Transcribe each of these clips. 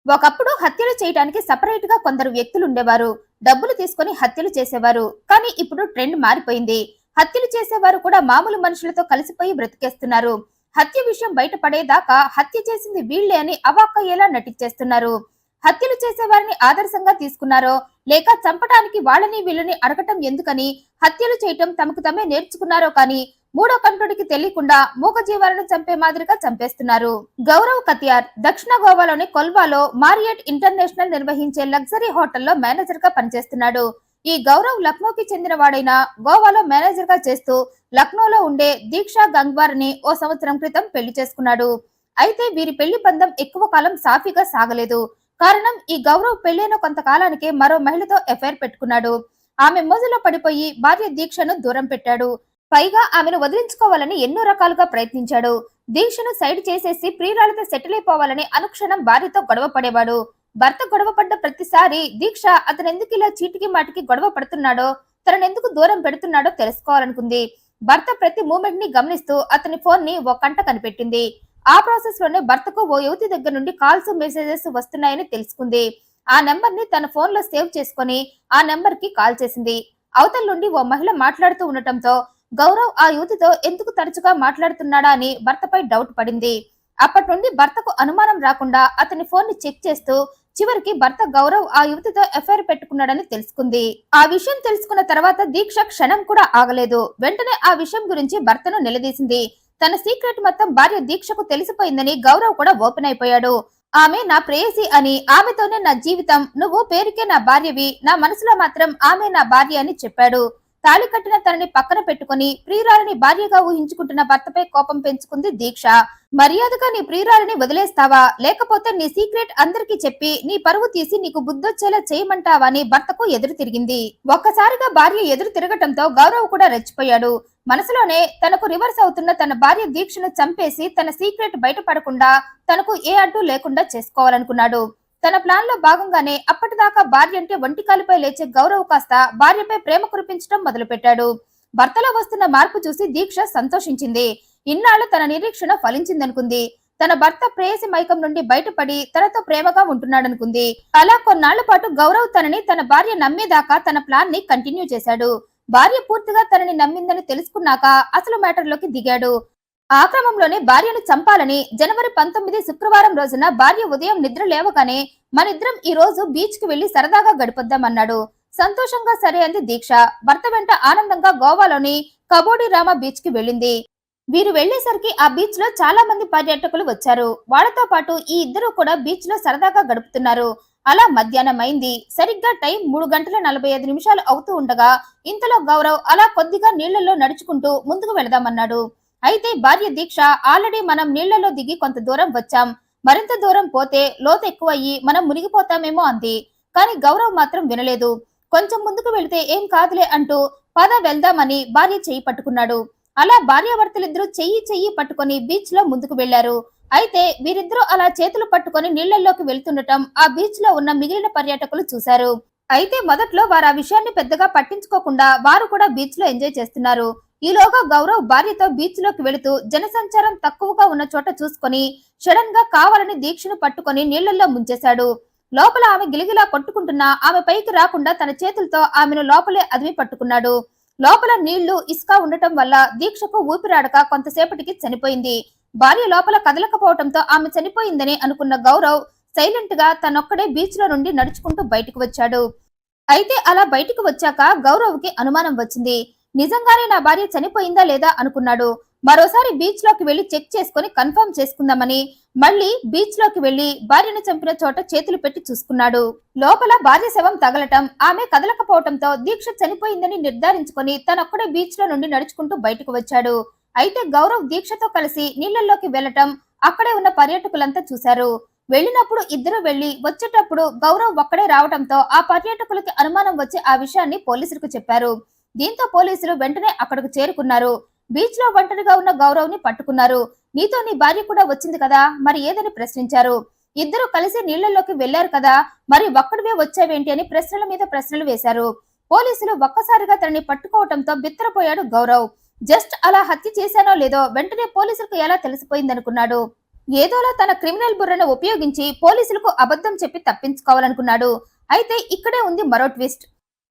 ఒకప్పుడు హత్యలు చేయడానికి సపరేట్ గా కొందరు వ్యక్తులు ఉండేవారు. డబ్బులు తీసుకొని హత్యలు చేసేవారు. కానీ ఇప్పుడు ట్రెండ్ మారిపోయింది. హత్యలు చేసేవారు కూడా మామూలు మనుషులతో కలిసిపోయి బ్రతికేస్తున్నారు. హత్య విషయం బయటపడేదాకా హత్య చేసింది వీళ్లే అని అవాక్కయ్యేలా నటించేస్తున్నారు. హత్యలు చేసేవారిని ఆదర్శంగా తీసుకున్నారో లేక చంపడానికి వాళ్ళని వీళ్ళని అడగటం ఎందుకని హత్యలు చేయటం తమకు తమే నేర్చుకున్నారో కానీ మూడో కంటుడికి తెలియకుండా మూగజీవాలను చంపే మాదిరిగా చంపేస్తున్నారు. గౌరవ్ కతియార్ దక్షిణ గోవాలోని కొల్వాలో మారియట్ ఇంటర్నేషనల్ నిర్వహించే లగ్జరీ హోటల్లో మేనేజర్ గా పనిచేస్తున్నాడు. ఈ గౌరవ్ లక్నోకి చెందిన వాడైన గోవాలో మేనేజర్ గా చేస్తూ లక్నోలో ఉండే దీక్షా గంగ్వార్ ని ఓ సంవత్సరం క్రితం పెళ్లి చేసుకున్నాడు. అయితే వీరి పెళ్లి బంధం ఎక్కువ కాలం సాఫీగా సాగలేదు. కారణం ఈ గౌరవ్ పెళ్లైన కొంతకాలానికే మరో మహిళతో ఎఫైర్ పెట్టుకున్నాడు. ఆమె మోజులో పడిపోయి భార్య దీక్షను దూరం పెట్టాడు. పైగా ఆమెను వదిలించుకోవాలని ఎన్నో రకాలుగా ప్రయత్నించాడు. దీక్షను సైడ్ చేసేసి ప్రియురాలతో సెటిల్ అయిపోవాలని అనుక్షణం భార్యతో గొడవ పడేవాడు. భర్త గొడవ పడ్డ ప్రతిసారి దీక్ష అతనెందుకు ఇలా చీటికి మాటికి గొడవ పడుతున్నాడో, తననెందుకు దూరం పెడుతున్నాడో తెలుసుకోవాలనుకుంది. భర్త ప్రతి మూమెంట్ ని గమనిస్తూ అతని ఫోన్ ని ఓ కంట కనిపెట్టింది. ఆ ప్రాసెస్ లోనే భర్తకు ఓ యువతి దగ్గర నుండి కాల్స్ మెసేజెస్ వస్తున్నాయని తెలుసుకుంది. ఆ నెంబర్ ని తన ఫోన్ లో సేవ్ చేసుకుని ఆ నెంబర్ కి కాల్ చేసింది. అవతల నుండి ఓ మహిళ మాట్లాడుతూ ఉండటంతో గౌరవ్ ఆ యువతితో ఎందుకు తరచుగా మాట్లాడుతున్నాడా అని భర్తపై డౌట్ పడింది. అప్పటి నుండి భర్తకు అనుమానం రాకుండా అతని ఫోన్ ని చెక్ చేస్తూ చివరికి భర్త గౌరవ్ ఆ యువతితో ఎఫ్ఐఆర్ పెట్టుకున్నాడని తెలుసుకుంది. ఆ విషయం తెలుసుకున్న తర్వాత దీక్ష క్షణం కూడా ఆగలేదు. వెంటనే ఆ విషయం గురించి భర్తను నిలదీసింది. తన సీక్రెట్ మొత్తం భార్య దీక్షకు తెలిసిపోయిందని గౌరవ్ కూడా ఓపెన్ అయిపోయాడు. ఆమె నా ప్రేయసి అని, ఆమెతోనే నా జీవితం, నువ్వు పేరుకే నా భార్యవి, నా మనసులో మాత్రం ఆమె నా భార్య అని చెప్పాడు. తాళి కట్టిన తనని పక్కన పెట్టుకుని ప్రియురాలిని భార్యగా ఊహించుకుంటున్న భర్తపై కోపం పెంచుకుంది దీక్ష. మర్యాదగా నీ ప్రియురాలిని వదిలేస్తావా, లేకపోతే నీ సీక్రెట్ అందరికీ చెప్పి నీ పరువు తీసి నీకు బుద్ధొచ్చేలా చేయమంటావా అని భర్తకు ఎదురు తిరిగింది. ఒక్కసారిగా భార్య ఎదురు తిరగటంతో గౌరవ్ కూడా రెచ్చిపోయాడు. మనసులోనే తనకు రివర్స్ అవుతున్న తన భార్య దీక్షను చంపేసి తన సీక్రెట్ బయటపడకుండా తనకు ఏ అడ్డు లేకుండా చేసుకోవాలనుకున్నాడు. తన ప్లాన్ లో భాగంగానే అప్పటిదాకా భార్య అంటే ఒంటికాలిపై లేచే గౌరవ్ కాస్త భార్యపై ప్రేమ కురిపించడం మొదలుపెట్టాడు. భర్తలో వస్తున్న మార్పు చూసి దీక్ష సంతోషించింది. ఇన్నాళ్లు తన నిరీక్షణ ఫలించిందనుకుంది. తన భర్త ప్రేయసి మైకం నుండి బయటపడి తనతో ప్రేమగా ఉంటున్నాడనుకుంది. అలా కొన్నాళ్ల పాటు గౌరవ్ తనని తన భార్య నమ్మేదాకా తన ప్లాన్ ని కంటిన్యూ చేశాడు. భార్య పూర్తిగా తనని నమ్మిందని తెలుసుకున్నాక అసలు మ్యాటర్ లోకి దిగాడు. ఆ క్రమంలోనే భార్యను చంపాలని జనవరి 19 శుక్రవారం రోజున భార్య ఉదయం నిద్ర లేవగానే మనిద్దరం ఈ రోజు బీచ్ కి వెళ్లి సరదాగా గడిపొద్దామన్నాడు. సంతోషంగా సరే అంది దీక్ష. భర్త వెంట ఆనందంగా గోవాలోని కబోడి రామ బీచ్ కి వెళ్ళింది. వీరు వెళ్లేసరికి ఆ బీచ్ లో చాలా మంది పర్యాటకులు వచ్చారు. వాళ్లతో పాటు ఈ ఇద్దరు కూడా బీచ్ లో సరదాగా గడుపుతున్నారు. అలా మధ్యాహ్నం అయింది. సరిగ్గా టైం 3:45 అవుతూ ఉండగా ఇంతలో గౌరవ్ అలా కొద్దిగా నీళ్లలో నడుచుకుంటూ ముందుకు వెళదామన్నాడు. అయితే భార్య దీక్ష ఆల్రెడీ మనం నీళ్లలో దిగి కొంత దూరం వచ్చాం, మరింత దూరం పోతే లోతు ఎక్కువయ్యి మనం మునిగిపోతామేమో అంది. కానీ గౌరవ్ మాత్రం వినలేదు. కొంచెం ముందుకు వెళితే ఏం కాదులే అంటూ పద వెళ్దామని భార్య చెయ్యి పట్టుకున్నాడు. అలా భార్యాభర్తలిద్దరూ చెయ్యి పట్టుకొని బీచ్ లో ముందుకు వెళ్లారు. అయితే వీరిద్దరూ అలా చేతులు పట్టుకొని నీళ్లలోకి వెళ్తుండటం ఆ బీచ్ లో ఉన్న మిగిలిన పర్యాటకులు చూశారు. అయితే మొదట్లో వారు ఆ విషయాన్ని పెద్దగా పట్టించుకోకుండా వారు కూడా బీచ్ లో ఎంజాయ్ చేస్తున్నారు. ఈలోగా గౌరవ్ భార్యతో బీచ్ లోకి వెళుతూ జనసంచారం తక్కువగా ఉన్న చోట చూసుకొని సడన్ గా కావాలని దీక్షను పట్టుకొని నీళ్లలో ముంచేశాడు. లోపల ఆమె గిలిగిలా కొట్టుకుంటున్నా ఆమె పైకి రాకుండా తన చేతులతో ఆమెను లోపలే అదిమి పట్టుకున్నాడు. లోపల నీళ్లు ఇసుక ఉండటం వల్ల దీక్షకు ఊపిరాడక కొంతసేపటికి చనిపోయింది. భార్య లోపల కదలకపోవడంతో ఆమె చనిపోయిందని అనుకున్న గౌరవ్ సైలెంట్ గా తనొక్కడే బీచ్ లో నుండి నడుచుకుంటూ బయటకు వచ్చాడు. అయితే అలా బయటకు వచ్చాక గౌరవ్ కి అనుమానం వచ్చింది. నిజంగానే నా భార్య చనిపోయిందా లేదా అనుకున్నాడు. మరోసారి బీచ్ లోకి వెళ్లి చెక్ చేసుకుని కన్ఫర్మ్ చేసుకుందామని మళ్లీ బీచ్ లోకి వెళ్లి భార్యను చంపిన చోట చేతులు పెట్టి చూసుకున్నాడు. లోపల భార్య శవం తగలటం, ఆమె కదలకపోవటంతో దీక్ష చనిపోయిందని నిర్ధారించుకుని తనొక్కడే బీచ్ లో నుండి నడుచుకుంటూ బయటకు వచ్చాడు. అయితే గౌరవ్ దీక్షతో కలిసి నీళ్లలోకి వెళ్లటం అక్కడే ఉన్న పర్యాటకులంతా చూశారు. వెళ్లినప్పుడు ఇద్దరు వెళ్లి వచ్చేటప్పుడు గౌరవ్ ఒక్కడే రావడంతో ఆ పర్యాటకులకి అనుమానం వచ్చి ఆ విషయాన్ని పోలీసులకు చెప్పారు. దీంతో పోలీసులు వెంటనే అక్కడకు చేరుకున్నారు. బీచ్ లో ఒంటరిగా ఉన్న గౌరవ్ ని పట్టుకున్నారు. నీతో నీ భార్య కూడా వచ్చింది కదా, మరి ఏదని ప్రశ్నించారు. ఇద్దరు కలిసి నీళ్లలోకి వెళ్లారు కదా, మరి ఒక్కడివే వచ్చావేంటి అని ప్రశ్నల మీద ప్రశ్నలు వేశారు. పోలీసులు ఒక్కసారిగా తనని పట్టుకోవడంతో బిత్తరపోయాడు గౌరవ్. జస్ట్ అలా హత్య చేశానో లేదో వెంటనే పోలీసులకు ఎలా తెలిసిపోయిందనుకున్నాడు. ఏదోలా తన క్రిమినల్ బుర్రను ఉపయోగించి పోలీసులకు అబద్ధం చెప్పి తప్పించుకోవాలనుకున్నాడు. అయితే ఇక్కడే ఉంది మరో ట్విస్ట్.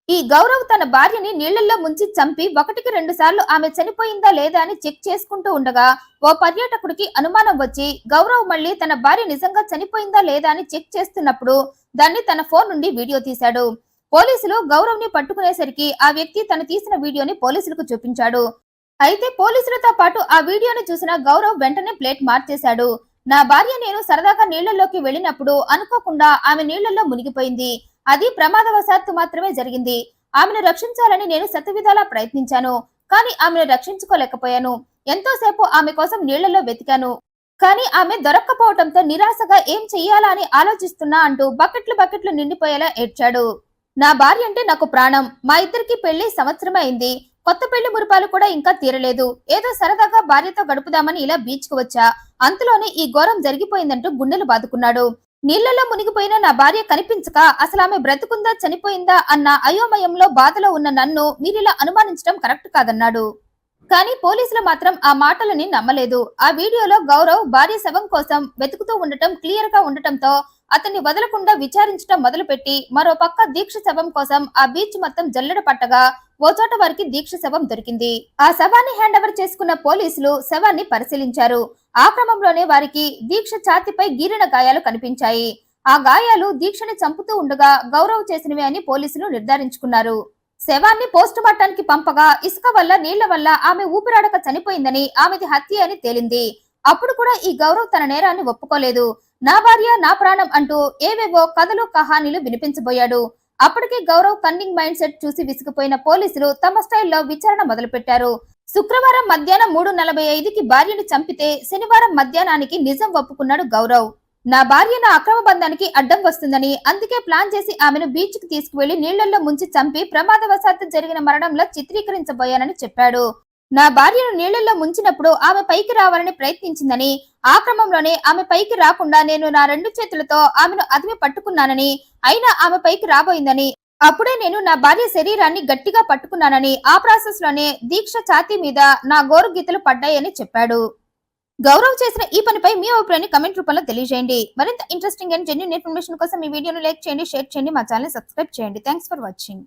ఈ గౌరవ్ తన భార్యని నీళ్లలో ముంచి చంపి 1-2 సార్లు ఆమె చనిపోయిందా లేదా అని చెక్ చేసుకుంటూ ఉండగా ఓ పర్యాటకుడికి అనుమానం వచ్చి గౌరవ్ మళ్ళీ తన భార్య నిజంగా చనిపోయిందా లేదా అని చెక్ చేస్తున్నప్పుడు దాన్ని తన ఫోన్ నుండి వీడియో తీశాడు. పోలీసులు గౌరవ్ ని పట్టుకునేసరికి ఆ వ్యక్తి తను తీసిన వీడియోని పోలీసులకు చూపించాడు. అయితే పోలీసులతో పాటు ఆ వీడియోని చూసిన గౌరవ్ వెంటనే ప్లేట్ మార్చేశాడు. నా భార్య నేను సరదాగా నీళ్లలోకి వెళ్ళినప్పుడు అనుకోకుండా ఆమె నీళ్లలో మునిగిపోయింది. అది ప్రమాదవశాత్తు మాత్రమే జరిగింది. ఆమెను రక్షించాలని నేను శతవిధాలా ప్రయత్నించాను. కానీ ఆమెను రక్షించుకోలేకపోయాను. ఎంతోసేపు ఆమె కోసం నీళ్లలో వెతికాను. కానీ ఆమె దొరక్కపోవటంతో నిరాశగా ఏం చెయ్యాలా అని ఆలోచిస్తున్నా అంటూ బకెట్లు నిండిపోయేలా ఏడ్చాడు. నా భార్య అంటే నాకు ప్రాణం. మా ఇద్దరికి పెళ్లి సంవత్సరమే అయింది. కొత్త పెళ్లి మురిపాలు కూడా ఇంకా తీరలేదు. ఏదో సరదాగా భార్యతో గడుపుదామని ఇలా బీచ్ కు వచ్చా. అంతలోనే ఈ ఘోరం జరిగిపోయిందంటూ గుండెలు బాదుకున్నాడు. నీళ్లలో మునిగిపోయిన నా భార్య కనిపించక అసలు ఆమె బ్రతుకుందా చనిపోయిందా అన్న అయోమయంలో బాధలో ఉన్న నన్ను మీరిలా అనుమానించడం కరెక్ట్ కాదన్నాడు. కానీ పోలీసులు మాత్రం ఆ మాటలని నమ్మలేదు. ఆ వీడియోలో గౌరవ్ భార్య శవం కోసం వెతుకుతూ ఉండటం క్లియర్ గా ఉండటంతో అతన్ని వదలకుండా విచారించడం మొదలుపెట్టి మరో పక్క దీక్ష శవం కోసం ఆ బీచ్ మొత్తం జల్లెడ పట్టగా ఓ చోట వారికి దీక్ష శవం దొరికింది. ఆ శవాన్ని హ్యాండ్ ఓవర్ చేసుకున్న పోలీసులు శవాన్ని పరిశీలించారు. ఆ క్రమంలోనే వారికి దీక్ష ఛాతీపై గీరిన గాయాలు కనిపించాయి. ఆ గాయాలు దీక్షని చంపుతూ ఉండగా గౌరవ్ చేసినవే అని పోలీసులు నిర్ధారించుకున్నారు. శవాన్ని పోస్ట్ మార్టానికి పంపగా ఇసుక వల్ల నీళ్ల వల్ల ఆమె ఊపిరాడక చనిపోయిందని ఆమెది హత్య అని తేలింది. అప్పుడు కూడా ఈ గౌరవ్ తన నేరాన్ని ఒప్పుకోలేదు. నా భార్య నా ప్రాణం అంటూ ఏవేవో కథలు కహానీలు వినిపించబోయాడు. అప్పటికే గౌరవ్ కన్నింగ్ మైండ్ సెట్ చూసి విసిగిపోయిన పోలీసులు తమ స్టైల్లో విచారణ మొదలుపెట్టారు. శుక్రవారం మధ్యాహ్నం 3:45కి భార్యని చంపితే శనివారం మధ్యాహ్నానికి నిజం ఒప్పుకున్నాడు గౌరవ్. నా భార్య నా అక్రమ బంధానికి అడ్డం వస్తుందని అందుకే ప్లాన్ చేసి ఆమెను బీచ్ కి తీసుకువెళ్లి నీళ్లలో ముంచి చంపి ప్రమాదవశాత్తు జరిగిన మరణంలో చిత్రీకరించబోయానని చెప్పాడు. నా భార్యను నీళ్లలో ముంచినప్పుడు ఆమె పైకి రావాలని ప్రయత్నించిందని, ఆ క్రమంలోనే ఆమె పైకి రాకుండా నేను నా 2 చేతులతో ఆమెను అదిమి పట్టుకున్నానని, అయినా ఆమె పైకి రాబోయిందని, అప్పుడే నేను నా భార్య శరీరాన్ని గట్టిగా పట్టుకున్నానని, ఆ ప్రాసెస్ లోనే దీక్ష ఛాతీ మీద నా గోరు గీతలు పడ్డాయని చెప్పాడు. గౌరవ్ చేసిన ఈ పనిపై మీ అభిప్రాయాన్ని కమెంట్ రూపంలో తెలియజేయండి. మరింత ఇంట్రెస్టింగ్ అండ్ జెన్యూన్ ఇన్ఫర్మేషన్ కోసం ఈ వీడియోను లైక్ చేయండి, షేర్ చేయండి, మా ఛానల్ సబ్స్క్రైబ్ చేయండి. Thanks for watching.